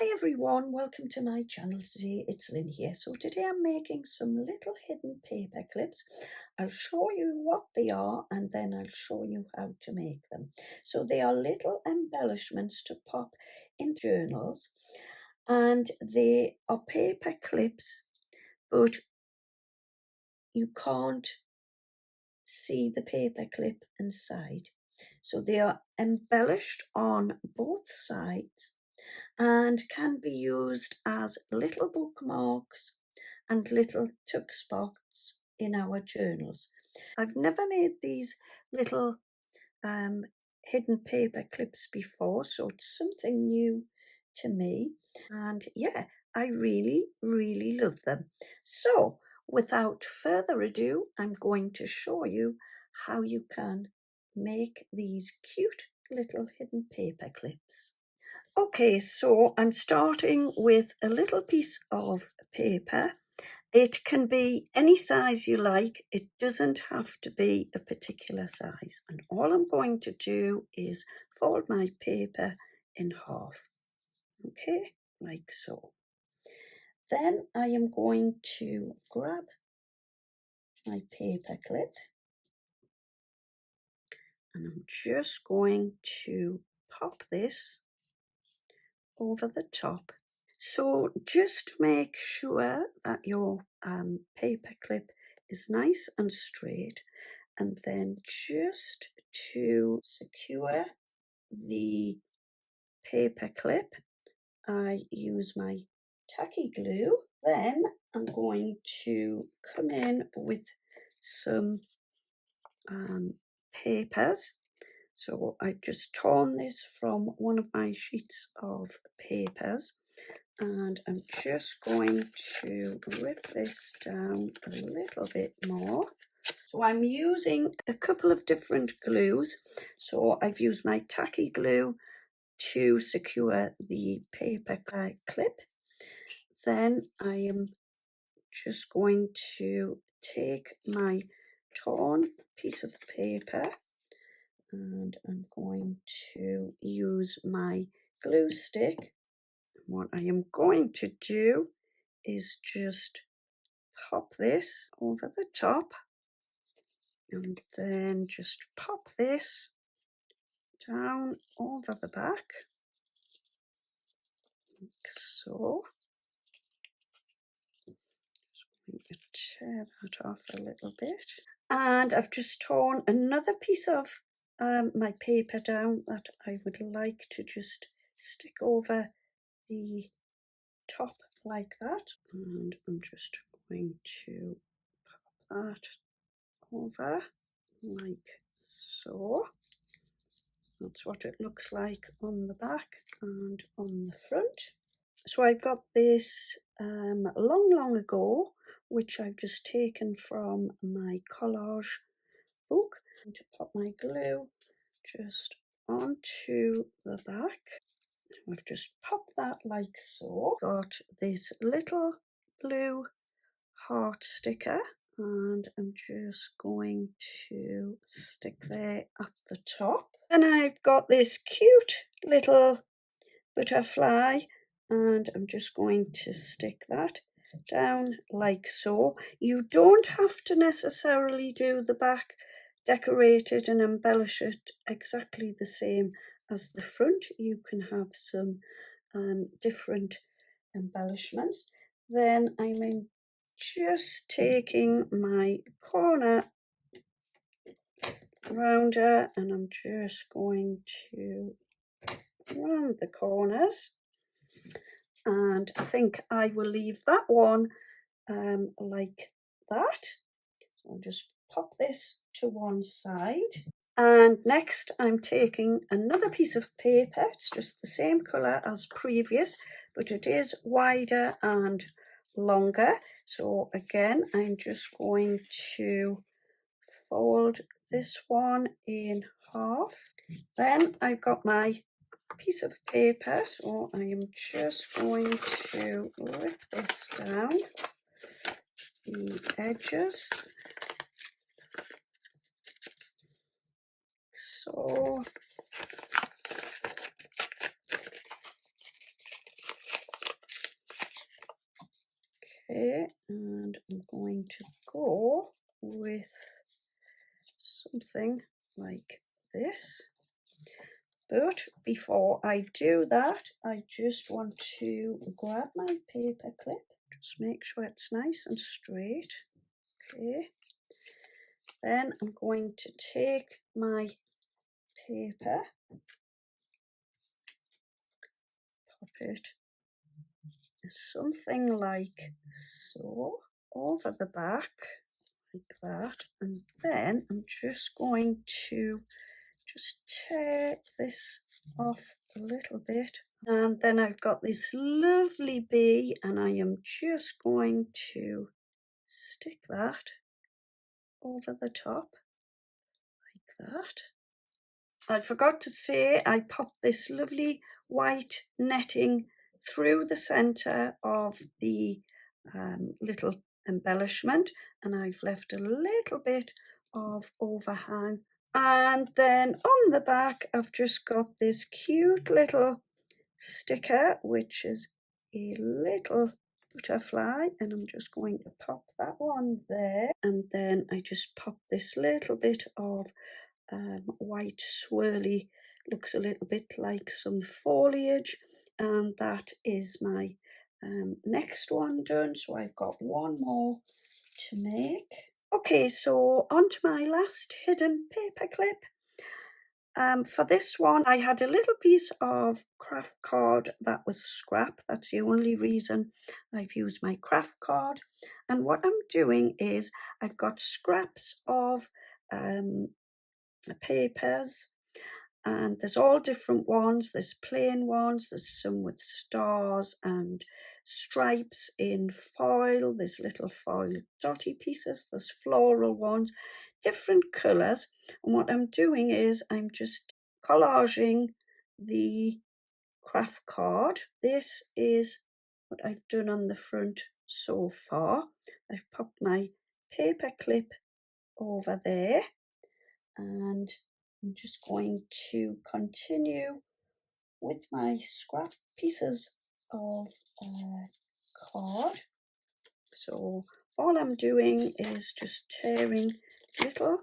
Hi everyone, welcome to my channel today. It's Lynn here. So today I'm making some little hidden paper clips. I'll show you what they are and then I'll show you how to make them. So they are little embellishments to pop in journals, and they are paper clips, but you can't see the paper clip inside. So they are embellished on both sides and can be used as little bookmarks and little tuck spots in our journals. I've never made these little hidden paper clips before, so it's something new to me, and yeah, I really love them. So without further ado, I'm going to show you how you can make these cute little hidden paper clips. Okay, so I'm starting with a little piece of paper. It can be any size you like. It doesn't have to be a particular size. And all I'm going to do is fold my paper in half. Okay, like so. Then I am going to grab my paper clip and I'm just going to pop this over the top. So just make sure that your paper clip is nice and straight, and then just to secure the paper clip, I use my tacky glue. Then I'm going to come in with some papers. So I've just torn this from one of my sheets of papers, and I'm just going to rip this down a little bit more. So I'm using a couple of different glues. So I've used my tacky glue to secure the paper clip. Then I am just going to take my torn piece of paper and I'm going to use my glue stick. What I am going to do is just pop this over the top and then just pop this down over the back, like so. Just going to tear that off a little bit. And I've just torn another piece of my paper down that I would like to just stick over the top like that, and I'm just going to pop that over like so. That's what it looks like on the back and on the front. So I got this long ago, which I've just taken from my collage book. I'm going to pop my glue just onto the back. I've just popped that like so. Got this little blue heart sticker and I'm just going to stick there at the top. And I've got this cute little butterfly and I'm just going to stick that down like so. You don't have to necessarily do the back, decorate it and embellish it exactly the same as the front. You can have some different embellishments. Then I'm just taking my corner rounder and I'm just going to round the corners, and I think I will leave that one like that. So I'll just pop this to one side. And next I'm taking another piece of paper. It's just the same colour as previous, but it is wider and longer. So again, I'm just going to fold this one in half. Then I've got my piece of paper, so I am just going to rip this down the edges. So Okay, and I'm going to go with something like this. But before I do that, I just want to grab my paper clip. Just make sure it's nice and straight. Okay. Then I'm going to take my paper, pop it something like so over the back, like that. And then I'm just going to just tear this off a little bit. And then I've got this lovely bee, and I am just going to stick that over the top like that. I forgot to say I popped this lovely white netting through the centre of the little embellishment, and I've left a little bit of overhang. And then on the back I've just got this cute little sticker, which is a little butterfly, and I'm just going to pop that one there. And then I just pop this little bit of white swirly, looks a little bit like some foliage, and that is my next one done. So I've got one more to make. Okay, so on to my last hidden paper clip. For this one, I had a little piece of craft card that was scrap. That's the only reason I've used my craft card. And what I'm doing is I've got scraps of papers, and there's all different ones. There's plain ones, there's some with stars and stripes in foil, there's little foil dotty pieces, there's floral ones, different colours. And what I'm doing is I'm just collaging the craft card. This is what I've done on the front so far. I've popped my paper clip over there, and I'm just going to continue with my scrap pieces of card. So all I'm doing is just tearing little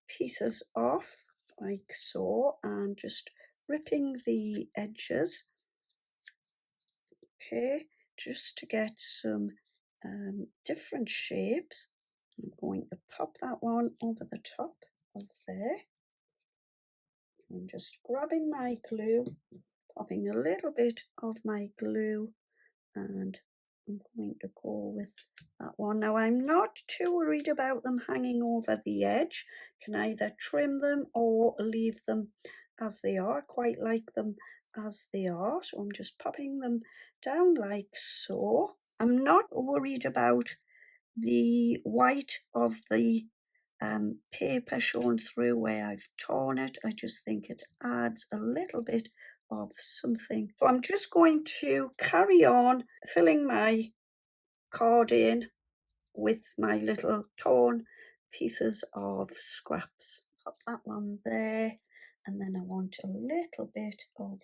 pieces off like so, and just ripping the edges, okay, just to get some different shapes. I'm going to pop that one over the top of there. I'm just grabbing my glue, popping a little bit of my glue, and I'm going to go with that one. Now I'm not too worried about them hanging over the edge. Can either trim them or leave them as they are. I quite like them as they are, so I'm just popping them down like so. I'm not worried about the white of the paper showing through where I've torn it. I just think it adds a little bit of something. So I'm just going to carry on filling my card in with my little torn pieces of scraps. Pop that one there, and then I want a little bit of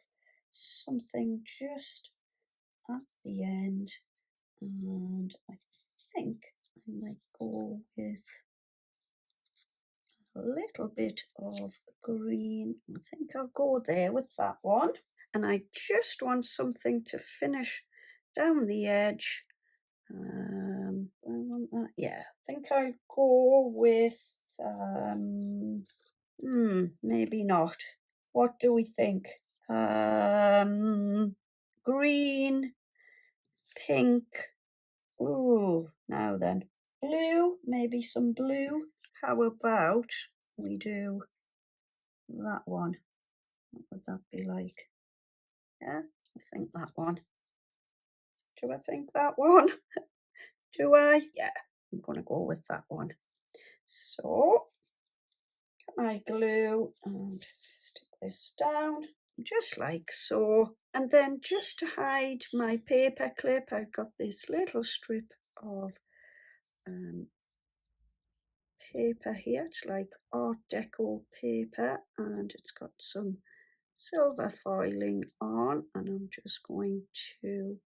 something just at the end, and I think I might go with a little bit of green. I think I'll go there with that one. And I just want something to finish down the edge. I want that. Yeah, I think I'll go with maybe not. What do we think? Green, pink. Ooh, now then. Blue, maybe some blue. How about we do that one? What would that be like? Yeah, I think that one. Do I think that one? Do I? Yeah, I'm going to go with that one. So, get my glue and stick this down, just like so. And then just to hide my paper clip, I've got this little strip of paper here. It's like Art Deco paper, and it's got some silver foiling on, and I'm just going to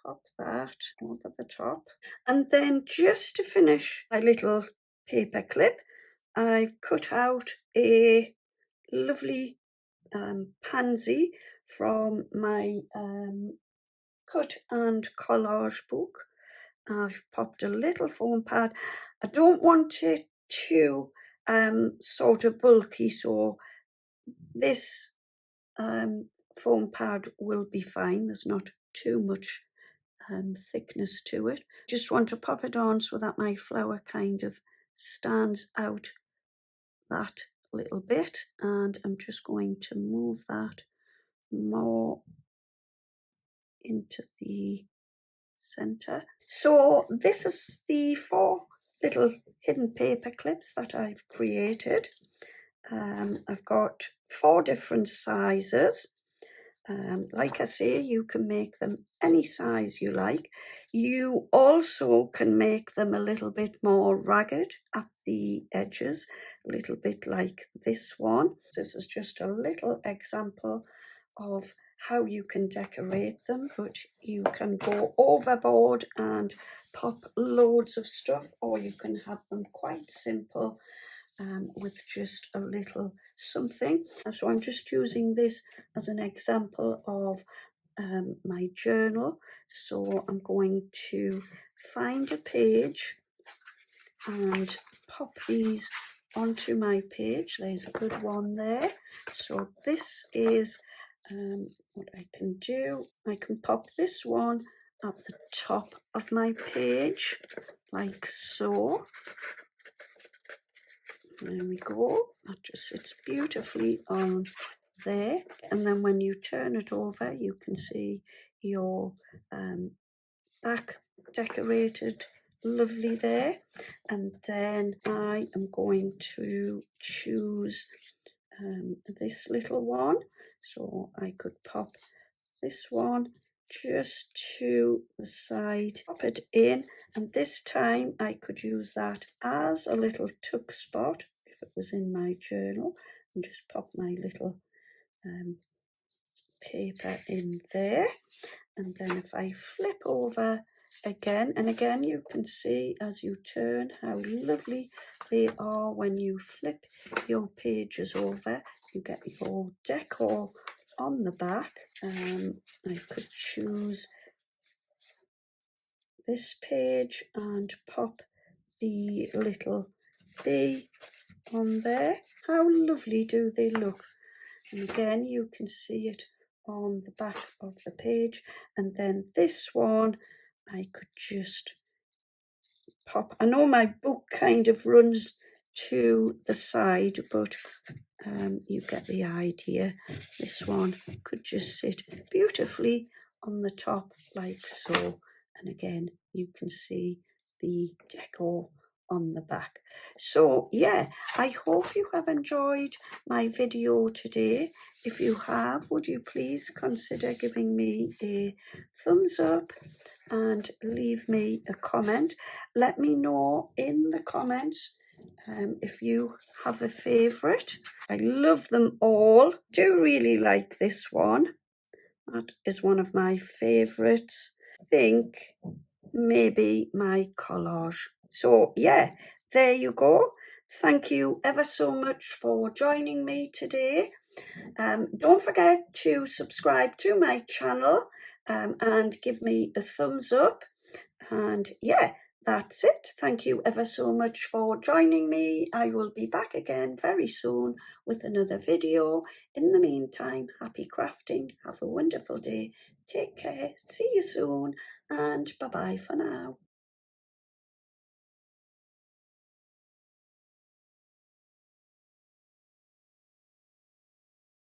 pop that over the top. And then just to finish my little paper clip, I've cut out a lovely pansy from my cut and collage book. I've popped a little foam pad. I don't want it too sort of bulky, so this foam pad will be fine. There's not too much thickness to it. Just want to pop it on so that my flower kind of stands out that little bit, and I'm just going to move that more into the center. So this is the 4 little hidden paper clips that I've created. I've got 4 different sizes. Like I say, you can make them any size you like. You also can make them a little bit more ragged at the edges, a little bit like this one. This is just a little example of how you can decorate them, but you can go overboard and pop loads of stuff, or you can have them quite simple with just a little something. So I'm just using this as an example of my journal. So I'm going to find a page and pop these onto my page. There's a good one there. So this is what I can do. I can pop this one at the top of my page like so. There we go. That just sits beautifully on there. And then when you turn it over, you can see your back decorated lovely there. And then I am going to choose this little one. So I could pop this one just to the side, pop it in, and this time I could use that as a little tuck spot if it was in my journal, and just pop my little paper in there. And then if I flip over again, and again you can see as you turn how lovely they are when you flip your pages over. You get your decor on the back. I could choose this page and pop the little bee on there. How lovely do they look? And again you can see it on the back of the page. And then this one I could just pop. I know my book kind of runs to the side, but you get the idea. This one could just sit beautifully on the top like so. And again, you can see the decor on the back. So yeah, I hope you have enjoyed my video today. If you have, would you please consider giving me a thumbs up and leave me a comment. Let me know in the comments if you have a favourite. I love them all. Do really like this one. That is one of my favourites. I think maybe my collage. So yeah, there you go. Thank you ever so much for joining me today. Don't forget to subscribe to my channel and give me a thumbs up. And yeah, that's it. Thank you ever so much for joining me. I will be back again very soon with another video. In the meantime, happy crafting. Have a wonderful day. Take care. See you soon. And bye-bye for now.